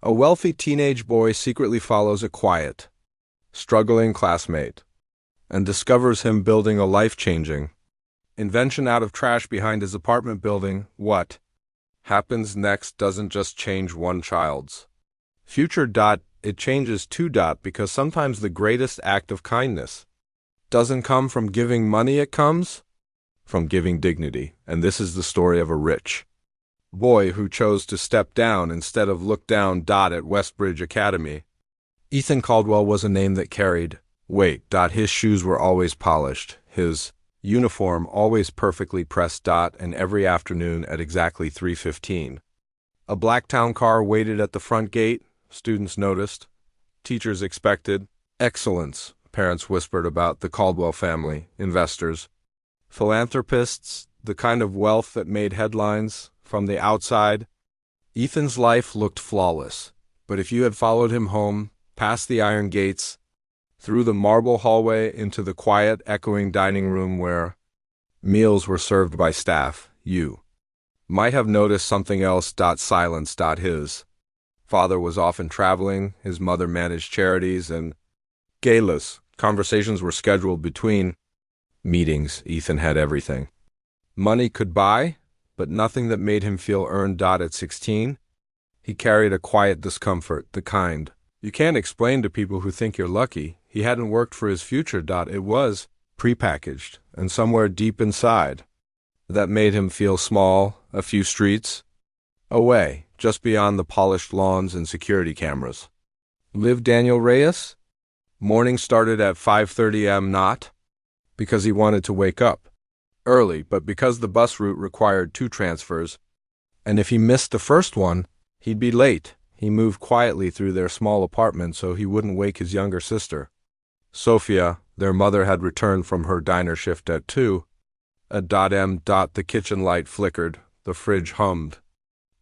A wealthy teenage boy secretly follows a quiet, struggling classmate and discovers him building a life-changing invention out of trash behind his apartment building. What happens next doesn't just change one child's future. It changes two. Because sometimes the greatest act of kindness doesn't come from giving money, it comes from giving dignity. And this is the story of a rich boy who chose to step down instead of look down. At Westbridge Academy, Ethan Caldwell was a name that carried weight. His shoes were always polished, his uniform always perfectly pressed. And every afternoon at exactly 3:15, a black town car waited at the front gate. Students noticed, teachers expected excellence. Parents whispered about the Caldwell family, investors, philanthropists, the kind of wealth that made headlines. From the outside, Ethan's life looked flawless. But if you had followed him home, past the iron gates, through the marble hallway into the quiet, echoing dining room where meals were served by staff, you might have noticed something else. Silence. His father was often traveling, his mother managed charities, and galas conversations were scheduled between meetings. Ethan had everything money could buy, but nothing that made him feel earned. At 16, he carried a quiet discomfort, the kind you can't explain to people who think you're lucky. He hadn't worked for his future. It was prepackaged, and somewhere deep inside, that made him feel small, a few streets away, just beyond the polished lawns and security cameras, lived Daniel Reyes. Morning started at 5:30 a.m. not because he wanted to wake up early, but because the bus route required 2 transfers, and if he missed the first one, he'd be late. He moved quietly through their small apartment so he wouldn't wake his younger sister, Sophia. Their mother had returned from her diner shift at 2 a.m. The kitchen light flickered, the fridge hummed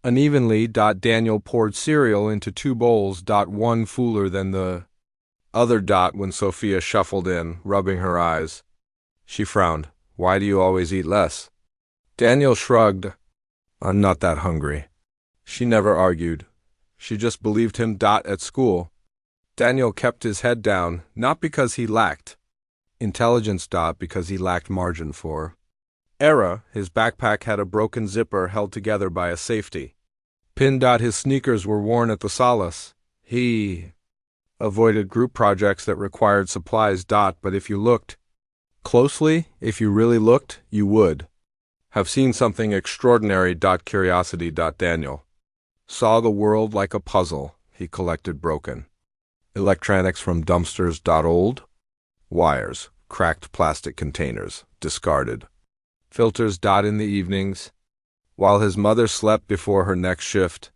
unevenly. Daniel poured cereal into 2 bowls, one fuller than the other. When Sophia shuffled in, rubbing her eyes, she frowned. Why do you always eat less? Daniel shrugged. I'm not that hungry. She never argued. She just believed him. At school, Daniel kept his head down, not because he lacked intelligence. Because he lacked margin for error. His backpack had a broken zipper held together by a safety pin. His sneakers were worn at the solace. He avoided group projects that required supplies. But if you looked closely, if you really looked, you would have seen something extraordinary. Curiosity. Daniel saw the world like a puzzle. He collected broken electronics from dumpsters. Old wires, cracked plastic containers, discarded filters. In the evenings, while his mother slept before her next shift,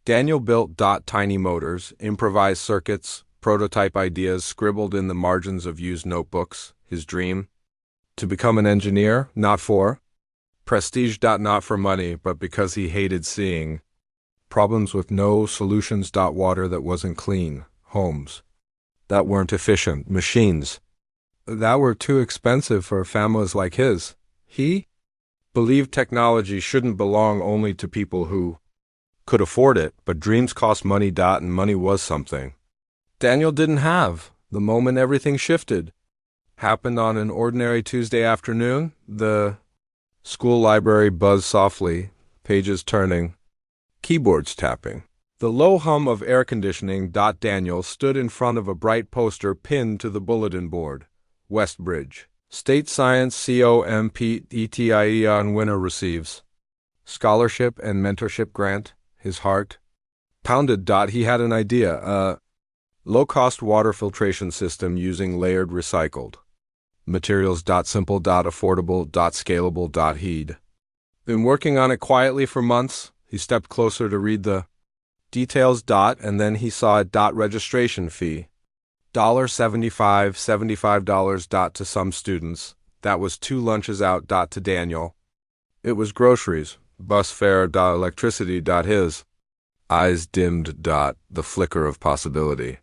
Daniel built. Tiny motors, improvised circuits, prototype ideas scribbled in the margins of used notebooks. His dream? To become an engineer, not for prestige. Not for money, but because he hated seeing problems with no solutions. Water that wasn't clean, homes that weren't efficient, machines that were too expensive for families like his. He believed technology shouldn't belong only to people who could afford it, but dreams cost money. And money was something Daniel didn't have. The moment everything shifted happened on an ordinary Tuesday afternoon. The school library buzzed softly, pages turning, keyboards tapping. The low hum of air conditioning. Daniel stood in front of a bright poster pinned to the bulletin board. Westbridge State Science Competition winner receives scholarship and mentorship grant. His heart pounded. He had an idea, a low-cost water filtration system using layered recycled materials. Simple. Affordable. Scalable. He'd been working on it quietly for months. He stepped closer to read the details. And then he saw a registration fee. $75. To some students, that was 2 lunches out. To Daniel, it was groceries, bus fare. Electricity. His eyes dimmed. The flicker of possibility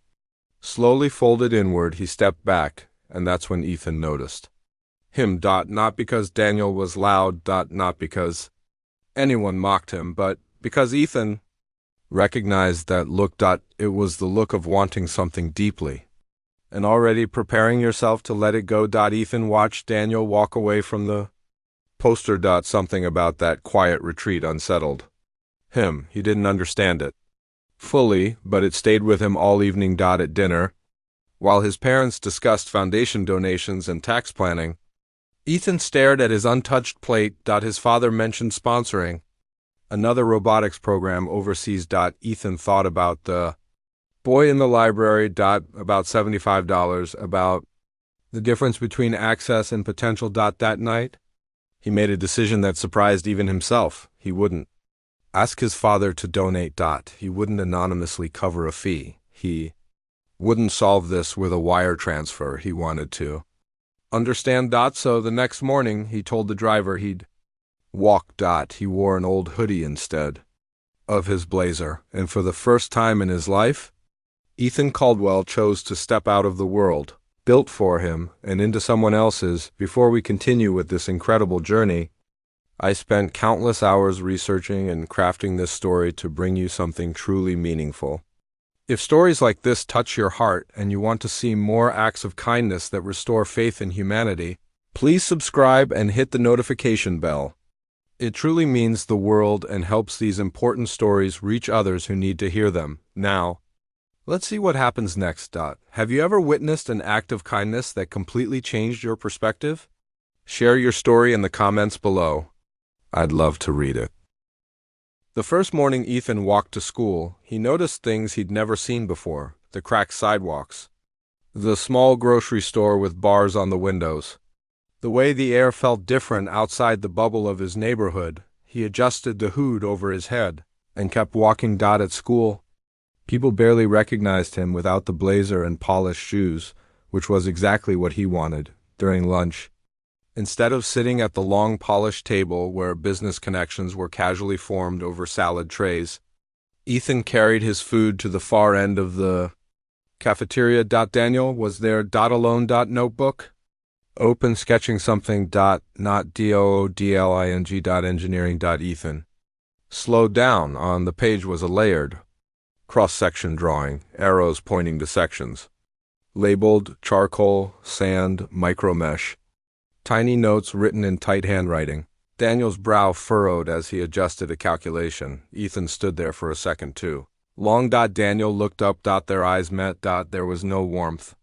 slowly folded inward. He stepped back, and that's when Ethan noticed him. Not because Daniel was loud. Not because anyone mocked him, but because Ethan recognized that look. It was the look of wanting something deeply. And already preparing yourself to let it go. Ethan watched Daniel walk away from the poster. Something about that quiet retreat unsettled him. He didn't understand it fully, but it stayed with him all evening. At dinner, while his parents discussed foundation donations and tax planning, Ethan stared at his untouched plate. His father mentioned sponsoring another robotics program overseas. Ethan thought about the boy in the library. About $75, about the difference between access and potential. That night, he made a decision that surprised even himself. He wouldn't ask his father to donate. He wouldn't anonymously cover a fee. He wouldn't solve this with a wire transfer. He wanted to understand. So the next morning, he told the driver he'd walk. He wore an old hoodie instead of his blazer, and for the first time in his life, Ethan Caldwell chose to step out of the world built for him and into someone else's. Before we continue with this incredible journey, I spent countless hours researching and crafting this story to bring you something truly meaningful. If stories like this touch your heart and you want to see more acts of kindness that restore faith in humanity, please subscribe and hit the notification bell. It truly means the world and helps these important stories reach others who need to hear them. Now, let's see what happens next. Have you ever witnessed an act of kindness that completely changed your perspective? Share your story in the comments below. I'd love to read it. The first morning Ethan walked to school, he noticed things he'd never seen before: the cracked sidewalks, the small grocery store with bars on the windows, the way the air felt different outside the bubble of his neighborhood. He adjusted the hood over his head and kept walking. At school, people barely recognized him without the blazer and polished shoes, which was exactly what he wanted. During lunch, instead of sitting at the long polished table where business connections were casually formed over salad trays, Ethan carried his food to the far end of the cafeteria. Daniel was there. Alone. Notebook open, sketching something. Not doodling. Engineering. Ethan slowed down. On the page was a layered cross-section drawing, arrows pointing to sections, labeled charcoal, sand, micromesh. Tiny notes written in tight handwriting. Daniel's brow furrowed as he adjusted a calculation. Ethan stood there for a second, too. Long. Daniel looked up. Their eyes met. There was no warmth,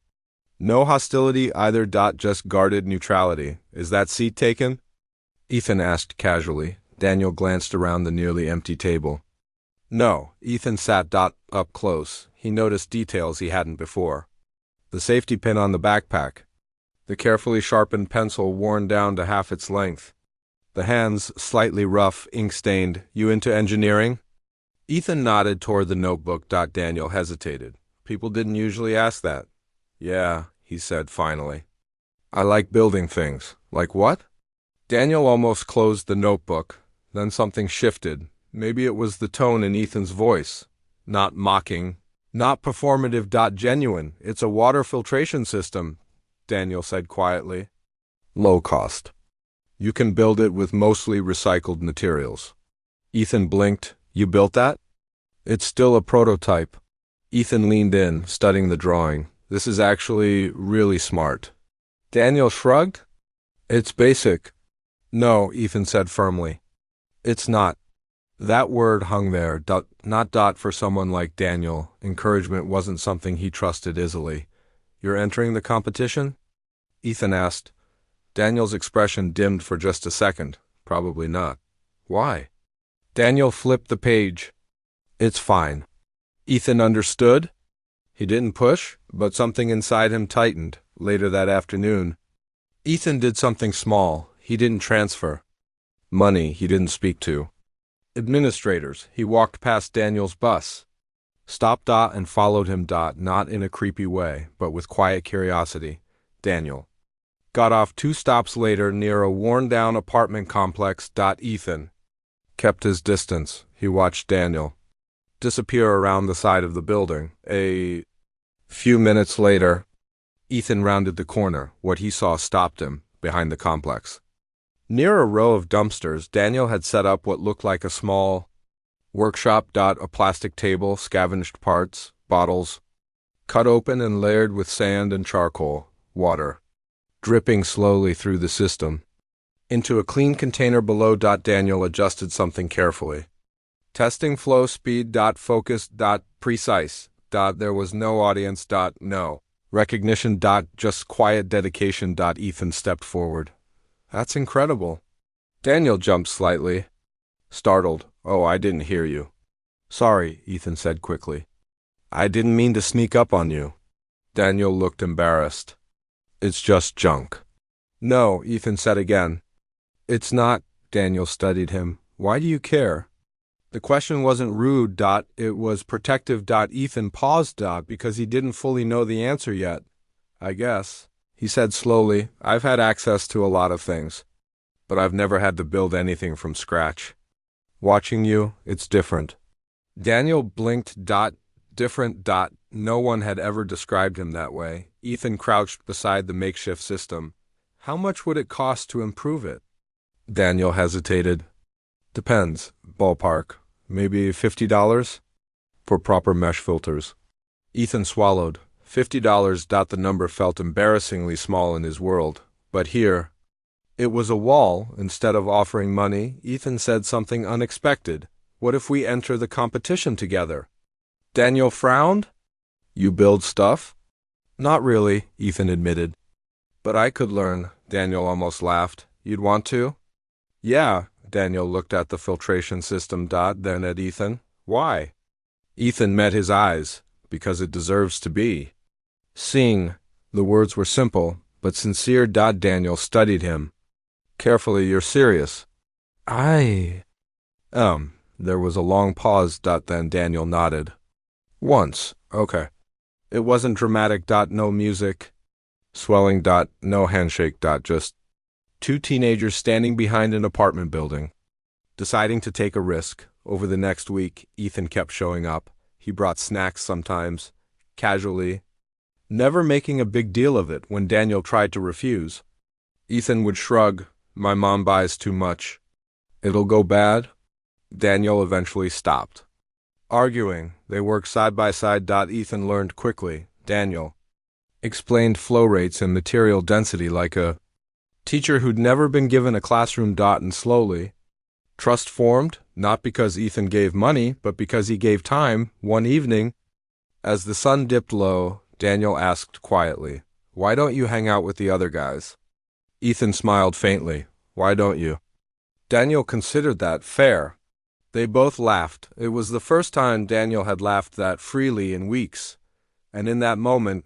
no hostility either. Just guarded neutrality. Is that seat taken? Ethan asked casually. Daniel glanced around the nearly empty table. No. Ethan sat. Up close, he noticed details he hadn't before. The safety pin on the backpack, the carefully sharpened pencil worn down to half its length, the hands slightly rough, ink-stained. You into engineering? Ethan nodded toward the notebook. Daniel hesitated. People didn't usually ask that. Yeah, he said finally. I like building things. Like what? Daniel almost closed the notebook. Then something shifted. Maybe it was the tone in Ethan's voice. Not mocking, not performative. Genuine. It's a water filtration system, Daniel said quietly. Low cost. You can build it with mostly recycled materials. Ethan blinked. You built that? It's still a prototype. Ethan leaned in, studying the drawing. This is actually really smart. Daniel shrugged. It's basic. No, Ethan said firmly. It's not. That word hung there. Not for someone like Daniel. Encouragement wasn't something he trusted easily. You're entering the competition? Ethan asked. Daniel's expression dimmed for just a second. Probably not. Why? Daniel flipped the page. It's fine. Ethan understood. He didn't push, but something inside him tightened. Later that afternoon, Ethan did something small. He didn't transfer. Money he didn't speak to. Administrators. He walked past Daniel's bus, stopped and followed him. Not in a creepy way, but with quiet curiosity. Daniel got off 2 stops later near a worn-down apartment complex. Ethan kept his distance. He watched Daniel disappear around the side of the building. A few minutes later, Ethan rounded the corner. What he saw stopped him, behind the complex. Near a row of dumpsters, Daniel had set up what looked like a small Workshop. A plastic table, scavenged parts, bottles, cut open and layered with sand and charcoal, water, dripping slowly through the system. Into a clean container below. Daniel adjusted something carefully. Testing flow speed. Focus. Precise. There was no audience. No recognition. Just quiet dedication. Ethan stepped forward. That's incredible. Daniel jumped slightly, startled. Oh, I didn't hear you. Sorry, Ethan said quickly. I didn't mean to sneak up on you. Daniel looked embarrassed. It's just junk. No, Ethan said again. It's not. Daniel studied him. Why do you care? The question wasn't rude. It was protective. Ethan paused. Because he didn't fully know the answer yet. I guess, he said slowly. I've had access to a lot of things, but I've never had to build anything from scratch. Watching you, it's different. Daniel blinked. Different. No one had ever described him that way. Ethan crouched beside the makeshift system. How much would it cost to improve it? Daniel hesitated. Depends. Ballpark. Maybe $50? For proper mesh filters. Ethan swallowed. $50. The number felt embarrassingly small in his world. But here, it was a wall. Instead of offering money, Ethan said something unexpected. What if we enter the competition together? Daniel frowned. You build stuff? Not really, Ethan admitted. But I could learn, Daniel almost laughed. You'd want to? Yeah, Daniel looked at the filtration system. Then at Ethan. Why? Ethan met his eyes. Because it deserves to be. Seeing. The words were simple, but sincere. Daniel studied him. Carefully, you're serious. There was a long pause. Then Daniel nodded. Once. Okay. It wasn't dramatic. No music. Swelling. No handshake. Just two teenagers standing behind an apartment building, deciding to take a risk. Over the next week, Ethan kept showing up. He brought snacks sometimes, casually, never making a big deal of it when Daniel tried to refuse. Ethan would shrug. My mom buys too much. It'll go bad. Daniel eventually stopped arguing. They worked side by side. Ethan learned quickly. Daniel explained flow rates and material density like a teacher who'd never been given a classroom. And slowly, trust formed, not because Ethan gave money, but because he gave time. One evening, as the sun dipped low, Daniel asked quietly, Why don't you hang out with the other guys? Ethan smiled faintly. Why don't you? Daniel considered that fair. They both laughed. It was the first time Daniel had laughed that freely in weeks. And in that moment,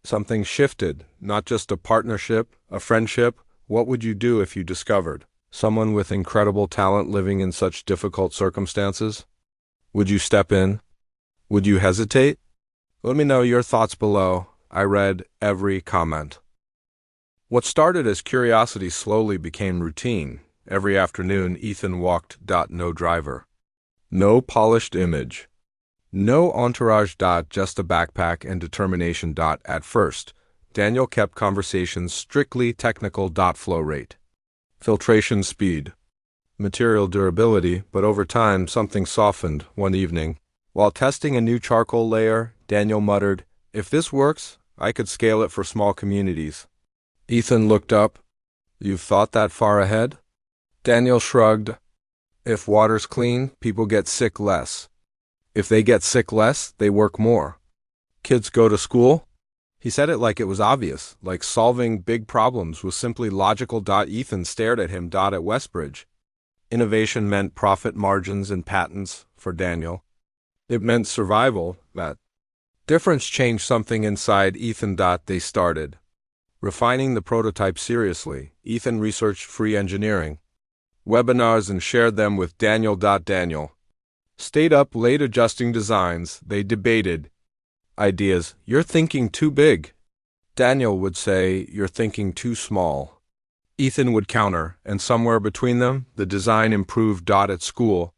something shifted. Not just a partnership, a friendship. What would you do if you discovered someone with incredible talent living in such difficult circumstances? Would you step in? Would you hesitate? Let me know your thoughts below. I read every comment. What started as curiosity slowly became routine. Every afternoon, Ethan walked. No driver. No polished image. No entourage. Just a backpack and determination. At first, Daniel kept conversations strictly technical. Flow rate. Filtration speed. Material durability, but over time something softened. One evening, while testing a new charcoal layer, Daniel muttered, If this works, I could scale it for small communities. Ethan looked up. You've thought that far ahead? Daniel shrugged. If water's clean, people get sick less. If they get sick less, they work more. Kids go to school? He said it like it was obvious, like solving big problems was simply logical. Ethan stared at him. At Westbridge, innovation meant profit margins and patents for Daniel. It meant survival. That difference changed something inside Ethan. They started refining the prototype seriously. Ethan researched free engineering webinars and shared them with Daniel. Daniel stayed up late adjusting designs. They debated ideas. You're thinking too big. Daniel would say, You're thinking too small. Ethan would counter, and somewhere between them, the design improved. At school,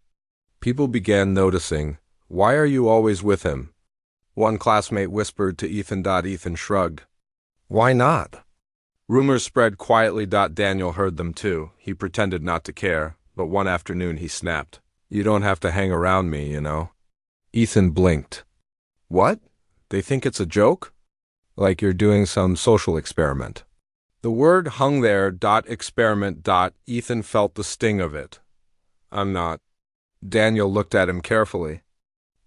people began noticing. Why are you always with him? One classmate whispered to Ethan. Ethan shrugged. Why not? Rumors spread quietly. Daniel heard them too. He pretended not to care, but one afternoon he snapped. You don't have to hang around me, Ethan blinked. What? They think it's a joke? Like you're doing some social experiment. The word hung there, experiment. Ethan felt the sting of it. I'm not. Daniel looked at him carefully.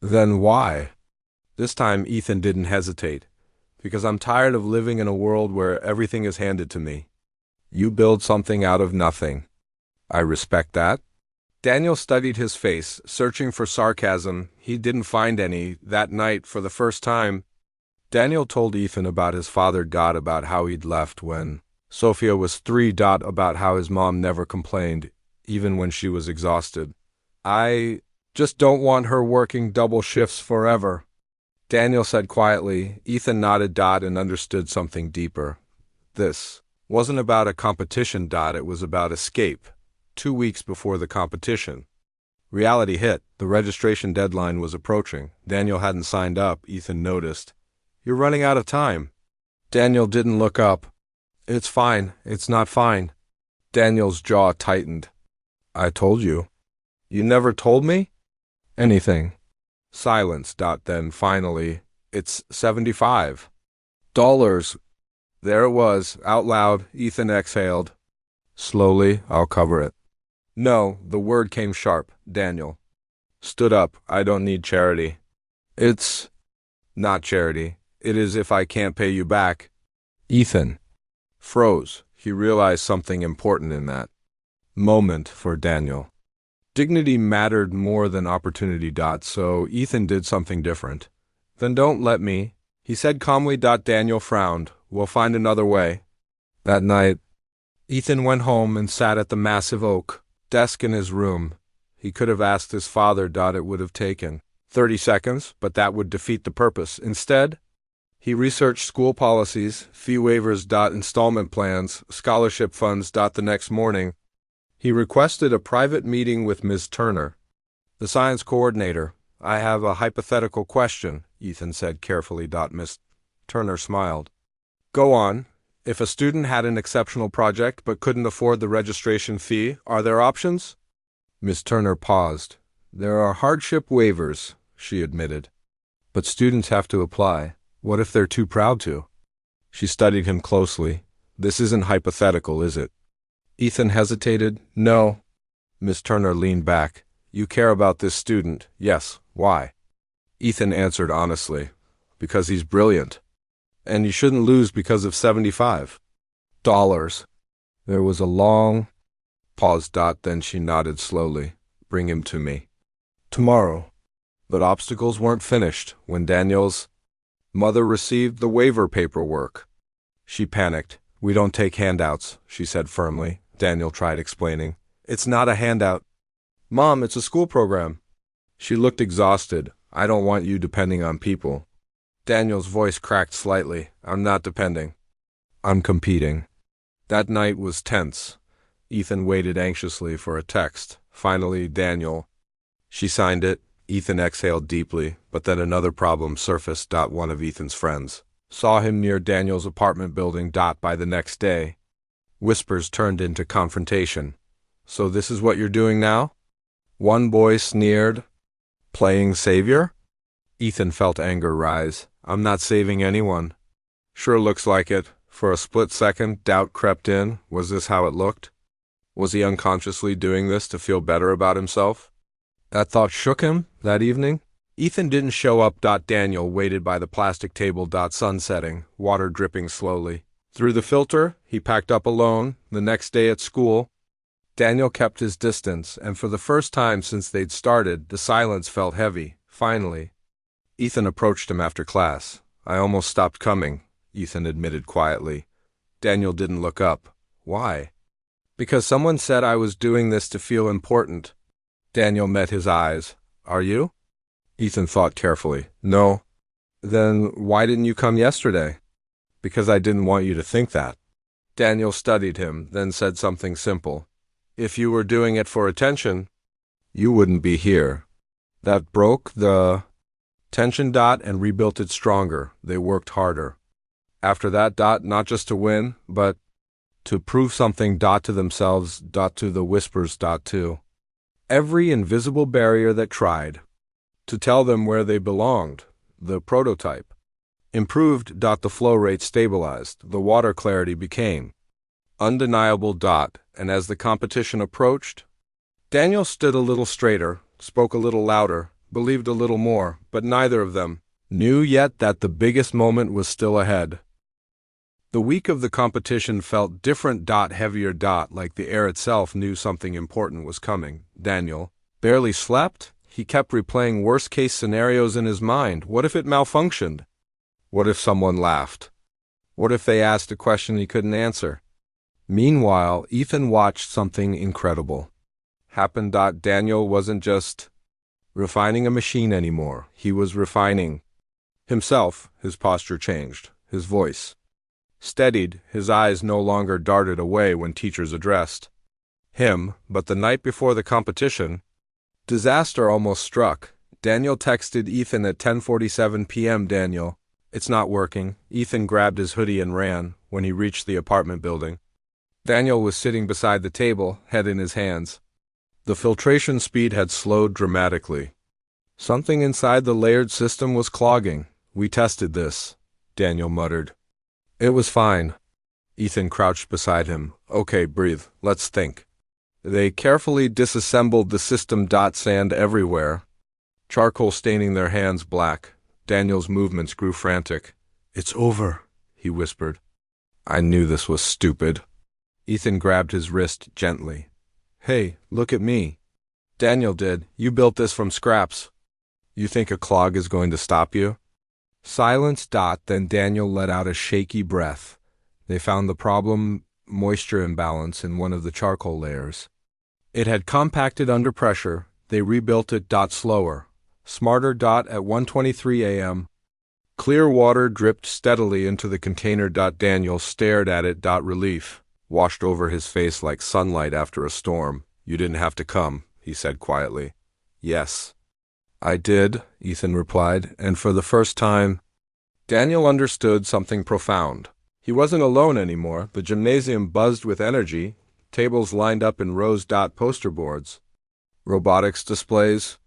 Then why? This time Ethan didn't hesitate. Because I'm tired of living in a world where everything is handed to me. You build something out of nothing. I respect that. Daniel studied his face, searching for sarcasm. He didn't find any. That night, for the first time, Daniel told Ethan about his father, about how he'd left when Sophia was 3, about how his mom never complained, even when she was exhausted. I just don't want her working double shifts forever, Daniel said quietly. Ethan nodded, and understood something deeper. This wasn't about a competition, it was about escape. 2 weeks before the competition, reality hit. The registration deadline was approaching. Daniel hadn't signed up. Ethan noticed. You're running out of time. Daniel didn't look up. It's fine. It's not fine. Daniel's jaw tightened. I told you. You never told me? Anything. Silence. Then finally, it's $75. There it was, out loud. Ethan exhaled. Slowly, I'll cover it. No, the word came sharp. Daniel stood up. I don't need charity. It's not charity. It is if I can't pay you back. Ethan froze. He realized something important in that moment for Daniel. Dignity mattered more than opportunity. So Ethan did something different. Then don't let me, he said calmly. Daniel frowned. We'll find another way. That night, Ethan went home and sat at the massive oak desk in his room. He could have asked his father. It would have taken 30 seconds, but that would defeat the purpose. Instead, he researched school policies, fee waivers. Installment plans, scholarship funds. The next morning, he requested a private meeting with Ms. Turner, the science coordinator. I have a hypothetical question, Ethan said carefully. Ms. Turner smiled. Go on. If a student had an exceptional project but couldn't afford the registration fee, are there options? Ms. Turner paused. There are hardship waivers, she admitted. But students have to apply. What if they're too proud to? She studied him closely. This isn't hypothetical, is it? Ethan hesitated. No. Ms. Turner leaned back. You care about this student. Yes. Why? Ethan answered honestly. Because he's brilliant. And you shouldn't lose because of $75. There was a long pause. Then she nodded slowly. Bring him to me. Tomorrow. But obstacles weren't finished when Daniel's mother received the waiver paperwork. She panicked. We don't take handouts, she said firmly. Daniel tried explaining. It's not a handout. Mom, it's a school program. She looked exhausted. I don't want you depending on people. Daniel's voice cracked slightly. I'm not depending. I'm competing. That night was tense. Ethan waited anxiously for a text. Finally, Daniel. She signed it. Ethan exhaled deeply, but then another problem surfaced. One of Ethan's friends saw him near Daniel's apartment building. By the next day, whispers turned into confrontation. So this is what you're doing now? One boy sneered. Playing savior? Ethan felt anger rise. I'm not saving anyone. Sure looks like it. For a split second, doubt crept in. Was this how it looked? Was he unconsciously doing this to feel better about himself? That thought shook him that evening. Ethan didn't show up. Daniel waited by the plastic table. Sun setting, water dripping slowly. Through the filter, he packed up alone. The next day at school, Daniel kept his distance, and for the first time since they'd started, the silence felt heavy. Finally, Ethan approached him after class. I almost stopped coming, Ethan admitted quietly. Daniel didn't look up. Why? Because someone said I was doing this to feel important. Daniel met his eyes. Are you? Ethan thought carefully. No. Then why didn't you come yesterday? Because I didn't want you to think that. Daniel studied him, then said something simple. If you were doing it for attention, you wouldn't be here. That broke the tension. And rebuilt it stronger. They worked harder. After that, not just to win, but to prove something. To themselves. To the whispers. Too. every invisible barrier that tried to tell them where they belonged. The prototype improved. The flow rate stabilized. The water clarity became undeniable. And as the competition approached, Daniel stood a little straighter, spoke a little louder, believed a little more, but neither of them knew yet that the biggest moment was still ahead. The week of the competition felt different. Heavier. Like the air itself knew something important was coming. Daniel barely slept. He kept replaying worst-case scenarios in his mind. What if it malfunctioned? What if someone laughed? What if they asked a question he couldn't answer? Meanwhile, Ethan watched something incredible happen. Daniel wasn't just refining a machine anymore. He was refining himself. His posture changed. His voice steadied. His eyes no longer darted away when teachers addressed him. But the night before the competition, disaster almost struck. Daniel texted Ethan at 10:47 p.m. Daniel, it's not working. Ethan grabbed his hoodie and ran. When he reached the apartment building, Daniel was sitting beside the table, head in his hands. The filtration speed had slowed dramatically. Something inside the layered system was clogging. We tested this, Daniel muttered. It was fine. Ethan crouched beside him. Okay, breathe. Let's think. They carefully disassembled the system. Sand everywhere, charcoal staining their hands black. Daniel's movements grew frantic. It's over, he whispered. I knew this was stupid. Ethan grabbed his wrist gently. Hey, look at me. Daniel did. You built this from scraps. You think a clog is going to stop you? Silence. Then Daniel let out a shaky breath. They found the problem, moisture imbalance, in one of the charcoal layers. It had compacted under pressure. They rebuilt it. Slower, smarter. At 1:23 a.m., clear water dripped steadily into the container. Daniel stared at it. Relief washed over his face like sunlight after a storm. You didn't have to come, he said quietly. Yes, I did, Ethan replied, and for the first time, Daniel understood something profound. He wasn't alone anymore. The gymnasium buzzed with energy, tables lined up in rows. Poster boards, robotics displays,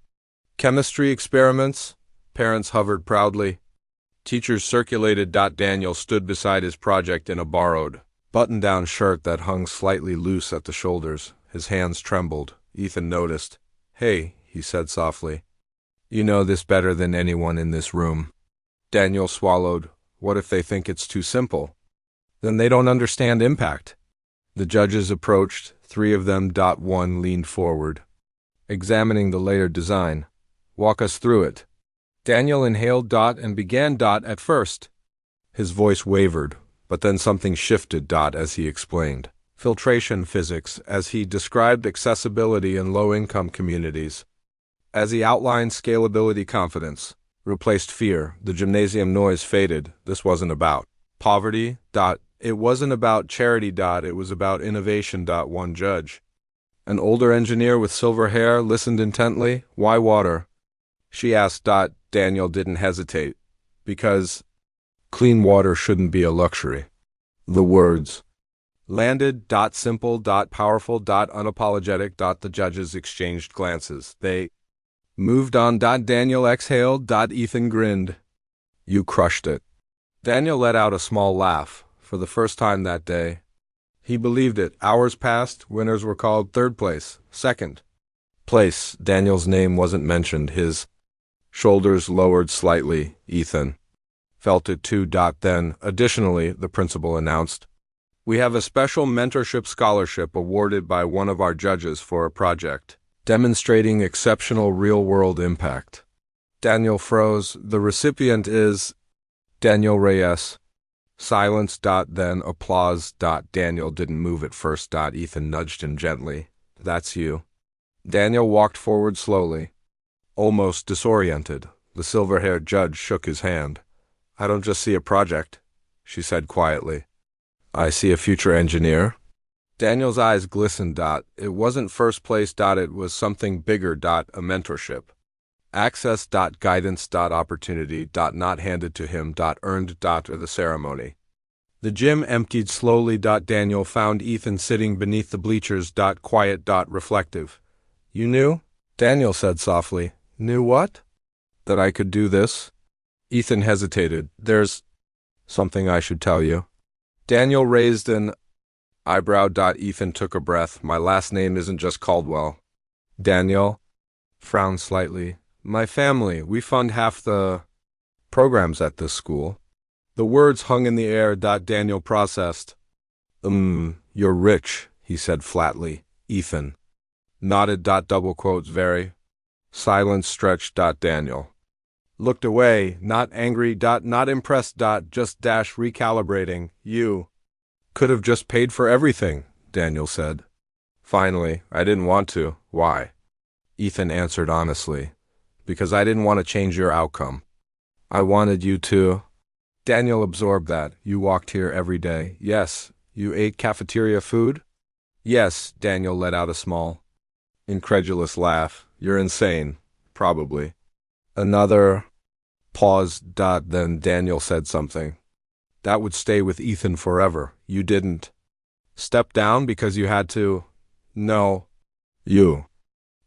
chemistry experiments. Parents hovered proudly. Teachers circulated. Daniel stood beside his project in a borrowed, button-down shirt that hung slightly loose at the shoulders. His hands trembled. Ethan noticed. Hey, he said softly. You know this better than anyone in this room. Daniel swallowed. What if they think it's too simple? Then they don't understand impact. The judges approached, 3 of them. One leaned forward, examining the layered design. Walk us through it. Daniel inhaled. And began. At first, his voice wavered, but then something shifted. As he explained. Filtration physics, as he described accessibility in low-income communities. As he outlined scalability, confidence replaced fear. The gymnasium noise faded. This wasn't about poverty. It wasn't about charity. It was about innovation. One judge, an older engineer with silver hair, listened intently. Why water? She asked. Daniel didn't hesitate. Because clean water shouldn't be a luxury. The words landed. Simple. Powerful. Unapologetic. The judges exchanged glances. They moved on. Daniel exhaled. Ethan grinned. You crushed it. Daniel let out a small laugh. For the first time that day, he believed it. Hours passed. Winners were called. 3rd place, 2nd place. Daniel's name wasn't mentioned. His shoulders lowered slightly. Ethan felt it too. Then, additionally, the principal announced, we have a special mentorship scholarship awarded by one of our judges for a project demonstrating exceptional real-world impact. Daniel froze. The recipient is Daniel Reyes. Silence. Then applause. Daniel didn't move at first. Ethan nudged him gently. That's you. Daniel walked forward slowly, almost disoriented. The silver-haired judge shook his hand. I don't just see a project, she said quietly. I see a future engineer. Daniel's eyes glistened. It wasn't first place. It was something bigger. A mentorship. Access. Guidance. Opportunity. Not handed to him. Earned. At the ceremony. The gym emptied slowly. Daniel found Ethan sitting beneath the bleachers. Quiet. Reflective. You knew? Daniel said softly. Knew what? That I could do this? Ethan hesitated. There's something I should tell you. Daniel raised an eyebrow. Ethan took a breath. My last name isn't just Caldwell. Daniel frowned slightly. My family, we fund half the programs at this school. The words hung in the air. Daniel processed. You're rich, he said flatly. Ethan nodded. Double quotes, very. Silence stretched. Daniel looked away, not angry. Not impressed. Just recalibrating. You could have just paid for everything, Daniel said. Finally, I didn't want to. Why? Ethan answered honestly. Because I didn't want to change your outcome. I wanted you to. Daniel absorbed that. You walked here every day. Yes. You ate cafeteria food? Yes. Daniel let out a small, incredulous laugh. You're insane. Probably. Another pause. Then Daniel said something. That would stay with Ethan forever. You didn't step down because you had to. No. You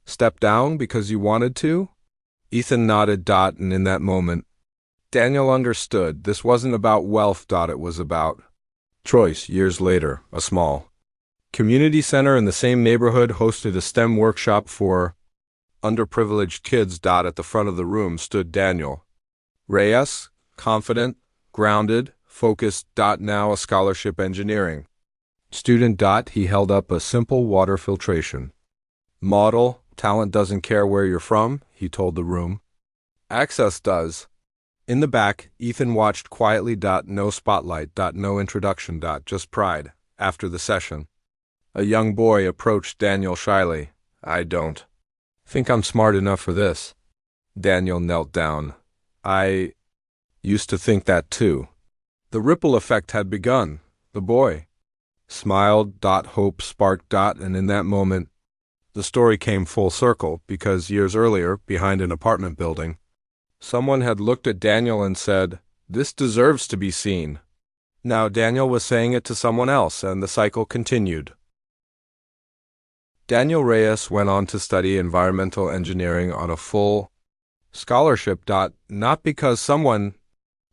stepped down because you wanted to? Ethan nodded. And in that moment, Daniel understood. This wasn't about wealth. It was about choice. Years later, a small community center in the same neighborhood hosted a STEM workshop for underprivileged kids. At the front of the room stood Daniel Reyes, confident, grounded, focused. Now a scholarship engineering student. He held up a simple water filtration model. Talent doesn't care where you're from, he told the room. Access does. In the back, Ethan watched quietly. No spotlight. No introduction. Just pride. After the session, a young boy approached Daniel shyly. I don't think I'm smart enough for this. Daniel knelt down. I used to think that too. The ripple effect had begun. The boy smiled. Hope sparked. And in that moment, the story came full circle, because years earlier, behind an apartment building, someone had looked at Daniel and said, this deserves to be seen. Now Daniel was saying it to someone else, and the cycle continued. Daniel Reyes went on to study environmental engineering on a full scholarship. Not because someone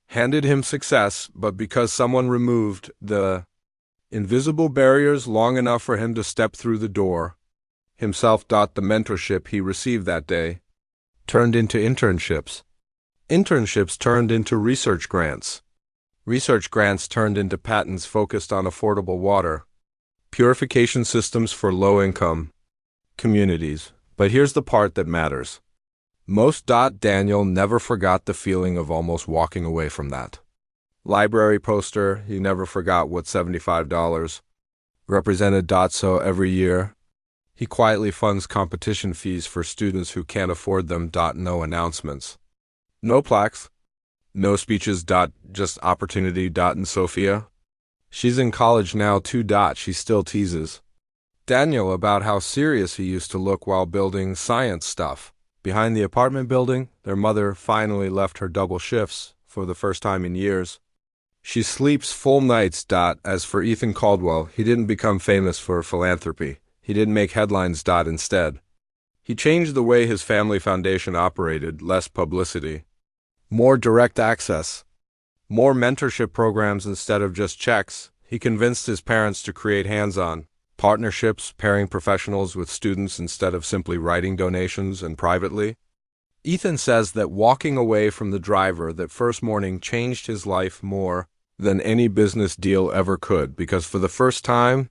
handed him success, but because someone removed the invisible barriers long enough for him to step through the door himself. The mentorship he received that day turned into internships. Internships turned into research grants. Research grants turned into patents focused on affordable water purification systems for low-income communities. But here's the part that matters most. Daniel never forgot the feeling of almost walking away from that library poster. He never forgot what $75 represented. So every year, he quietly funds competition fees for students who can't afford them. No announcements. No plaques. No speeches. Just opportunity. And Sophia? She's in college now too. She still teases Daniel about how serious he used to look while building science stuff. Behind the apartment building, their mother finally left her double shifts for the first time in years. She sleeps full nights. As for Ethan Caldwell, he didn't become famous for philanthropy. He didn't make headlines. Instead, he changed the way his family foundation operated. Less publicity, more direct access, more mentorship programs instead of just checks. He convinced his parents to create hands-on partnerships, pairing professionals with students instead of simply writing donations and privately. Ethan says that walking away from the driver that first morning changed his life more than any business deal ever could, because for the first time,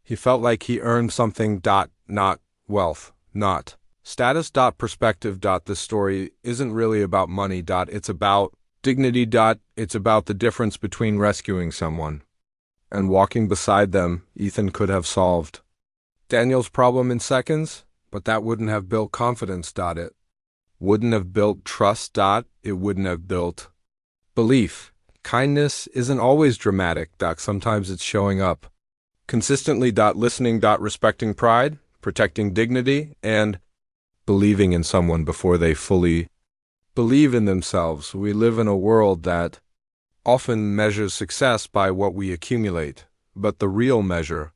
he felt like he earned something. Not wealth, not status. Perspective. This story isn't really about money. It's about dignity. It's about the difference between rescuing someone and walking beside them. Ethan could have solved Daniel's problem in seconds, but that wouldn't have built confidence. It wouldn't have built trust. It wouldn't have built belief. Kindness isn't always dramatic. Sometimes it's showing up consistently. Listening. Respecting pride, protecting dignity, and believing in someone before they fully believe in themselves. We live in a world that often measures success by what we accumulate, but the real measure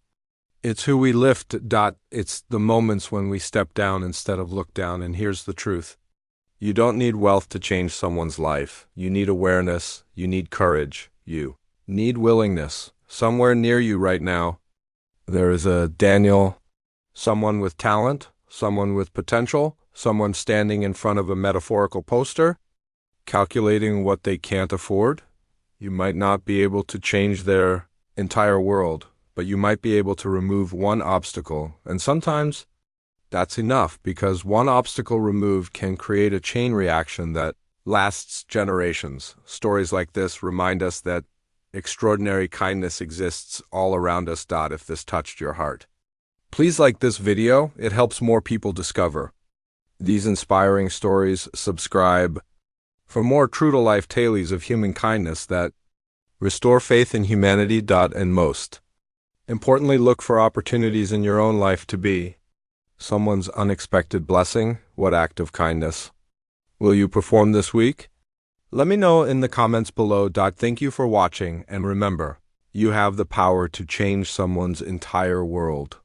It's who we lift. It's the moments when we step down instead of look down. And here's the truth. You don't need wealth to change someone's life. You need awareness. You need courage. You need willingness. Somewhere near you right now, there is a Daniel, someone with talent, someone with potential, someone standing in front of a metaphorical poster, calculating what they can't afford. You might not be able to change their entire world, but you might be able to remove one obstacle. And sometimes that's enough, because one obstacle removed can create a chain reaction that lasts generations. Stories like this remind us that extraordinary kindness exists all around us. If this touched your heart, please like this video. It helps more people discover these inspiring stories. Subscribe for more true-to-life tales of human kindness that restore faith in humanity. And most importantly, look for opportunities in your own life to be someone's unexpected blessing. What act of kindness will you perform this week? Let me know in the comments below. Thank you for watching, and remember, you have the power to change someone's entire world.